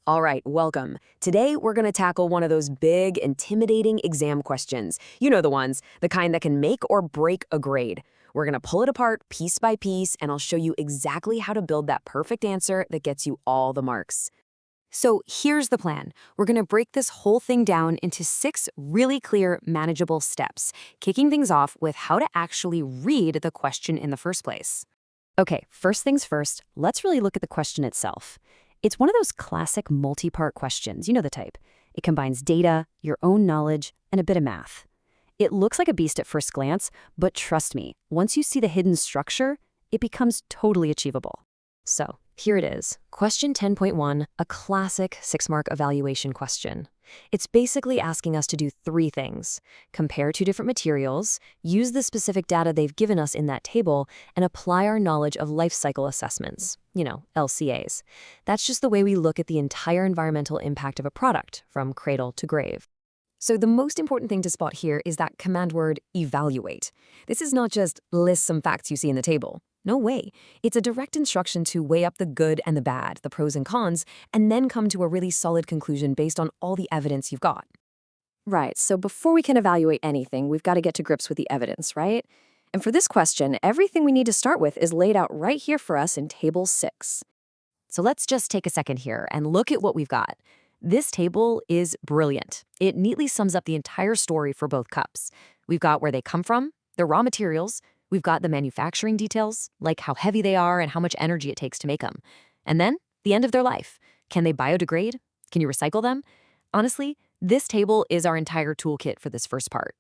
All right, welcome. Today, we're going to tackle one of those big, intimidating exam questions. You know the ones, the kind that can make or break a grade. We're going to pull it apart piece by piece, and I'll show you exactly how to build that perfect answer that gets you all the marks. So here's the plan. We're going to break this whole thing down into 6 really clear, manageable steps, kicking things off with how to actually read the question in the first place. Okay, first things first, let's really look at the question itself. It's one of those classic multi-part questions, you know the type. It combines data, your own knowledge, and a bit of math. It looks like a beast at first glance, but trust me, once you see the hidden structure, it becomes totally achievable. So, here it is, question 10.1, a classic 6-mark evaluation question. It's basically asking us to do 3 things: compare 2 different materials, use the specific data they've given us in that table, and apply our knowledge of life cycle assessments, LCAs. That's just the way we look at the entire environmental impact of a product, from cradle to grave. So the most important thing to spot here is that command word, evaluate. This is not just list some facts you see in the table. No way. It's a direct instruction to weigh up the good and the bad, the pros and cons, and then come to a really solid conclusion based on all the evidence you've got. Right, so before we can evaluate anything, we've got to get to grips with the evidence, right? And for this question, everything we need to start with is laid out right here for us in Table 6. So let's just take a second here and look at what we've got. This table is brilliant. It neatly sums up the entire story for both cups. We've got where they come from, the raw materials. We've got the manufacturing details, like how heavy they are and how much energy it takes to make them. And then, the end of their life. Can they biodegrade? Can you recycle them? Honestly, this table is our entire toolkit for this first part.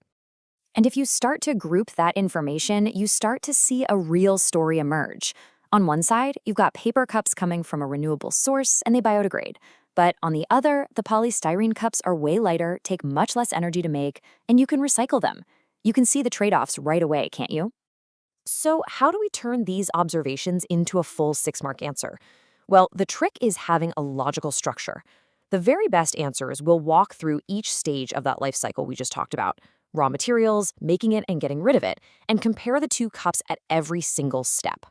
And if you start to group that information, you start to see a real story emerge. On one side, you've got paper cups coming from a renewable source and they biodegrade. But on the other, the polystyrene cups are way lighter, take much less energy to make, and you can recycle them. You can see the trade-offs right away, can't you? So how do we turn these observations into a full 6-mark answer? Well, the trick is having a logical structure. The very best answers will walk through each stage of that life cycle we just talked about: raw materials, making it and getting rid of it, and compare the 2 cups at every single step.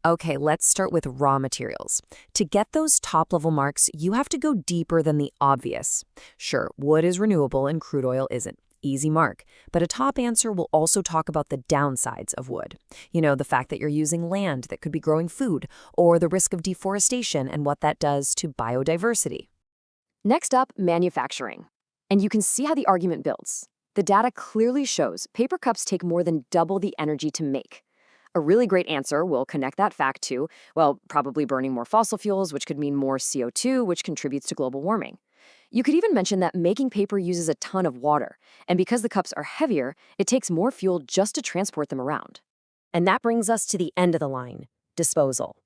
Okay, let's start with raw materials. To get those top-level marks, you have to go deeper than the obvious. Sure, wood is renewable and crude oil isn't. Easy mark. But a top answer will also talk about the downsides of wood. The fact that you're using land that could be growing food, or the risk of deforestation and what that does to biodiversity. Next up, manufacturing. And you can see how the argument builds. The data clearly shows paper cups take more than double the energy to make. A really great answer will connect that fact to, well, probably burning more fossil fuels, which could mean more CO2, which contributes to global warming. You could even mention that making paper uses a ton of water, and because the cups are heavier, it takes more fuel just to transport them around. And that brings us to the end of the line: disposal.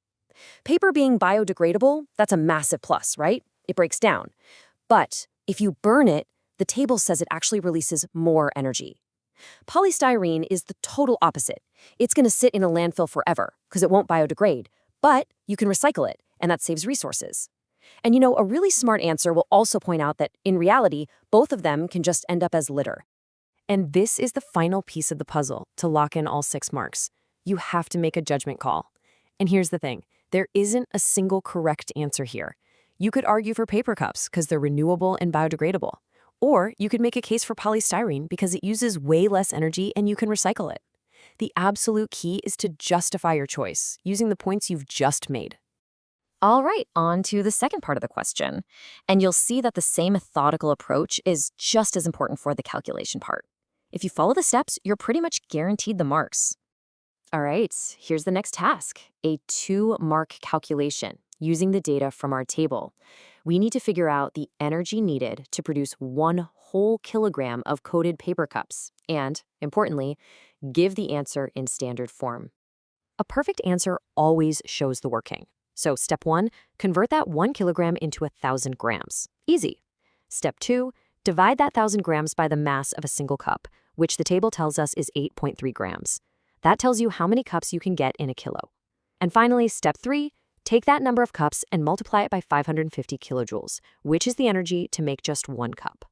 Paper being biodegradable, that's a massive plus, right? It breaks down. But if you burn it, the table says it actually releases more energy. Polystyrene is the total opposite. It's going to sit in a landfill forever because it won't biodegrade, but you can recycle it, and that saves resources. And a really smart answer will also point out that, in reality, both of them can just end up as litter. And this is the final piece of the puzzle to lock in all 6 marks. You have to make a judgment call. And here's the thing, there isn't a single correct answer here. You could argue for paper cups because they're renewable and biodegradable. Or you could make a case for polystyrene because it uses way less energy and you can recycle it. The absolute key is to justify your choice using the points you've just made. All right, on to the second part of the question. And you'll see that the same methodical approach is just as important for the calculation part. If you follow the steps, you're pretty much guaranteed the marks. All right, here's the next task, a 2-mark calculation using the data from our table. We need to figure out the energy needed to produce 1 whole kilogram of coated paper cups and, importantly, give the answer in standard form. A perfect answer always shows the working. So step 1, convert that 1 kilogram into 1,000 grams. Easy. Step 2, divide that 1,000 grams by the mass of a single cup, which the table tells us is 8.3 grams. That tells you how many cups you can get in a kilo. And finally, step 3, take that number of cups and multiply it by 550 kilojoules, which is the energy to make just 1 cup.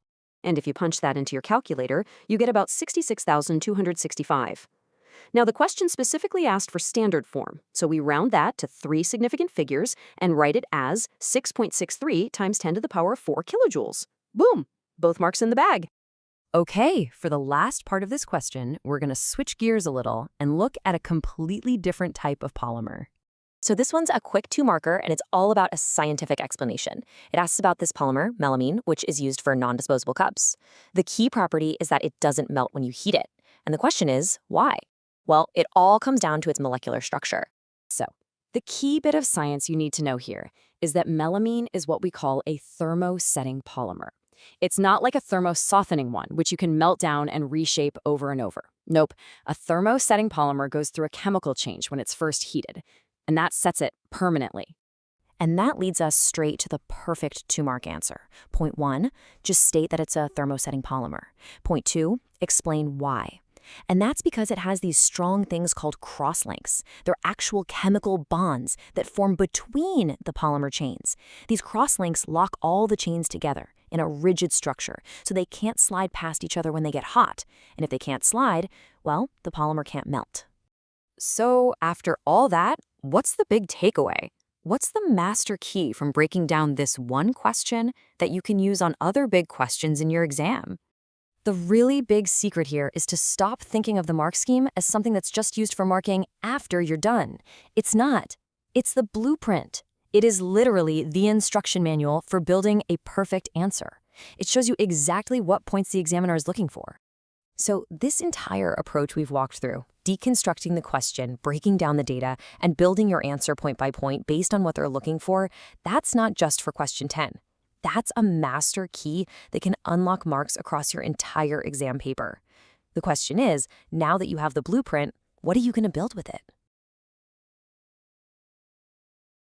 And if you punch that into your calculator, you get about 66,265. Now, the question specifically asked for standard form, so we round that to 3 significant figures and write it as 6.63 times 10 to the power of 4 kilojoules. Boom! Both marks in the bag. Okay, for the last part of this question, we're going to switch gears a little and look at a completely different type of polymer. So this one's a quick 2-marker, and it's all about a scientific explanation. It asks about this polymer, melamine, which is used for non-disposable cups. The key property is that it doesn't melt when you heat it. And the question is, why? Well, it all comes down to its molecular structure. So, the key bit of science you need to know here is that melamine is what we call a thermosetting polymer. It's not like a thermosoftening one, which you can melt down and reshape over and over. Nope, a thermosetting polymer goes through a chemical change when it's first heated, and that sets it permanently. And that leads us straight to the perfect 2-mark answer. Point 1, just state that it's a thermosetting polymer. Point 2, explain why. And that's because it has these strong things called crosslinks. They're actual chemical bonds that form between the polymer chains. These crosslinks lock all the chains together in a rigid structure, so they can't slide past each other when they get hot. And if they can't slide, well, the polymer can't melt. So, after all that, what's the big takeaway? What's the master key from breaking down this one question that you can use on other big questions in your exam? The really big secret here is to stop thinking of the mark scheme as something that's just used for marking after you're done. It's not. It's the blueprint. It is literally the instruction manual for building a perfect answer. It shows you exactly what points the examiner is looking for. So this entire approach we've walked through, deconstructing the question, breaking down the data, and building your answer point by point based on what they're looking for, that's not just for question 10. That's a master key that can unlock marks across your entire exam paper. The question is, now that you have the blueprint, what are you going to build with it?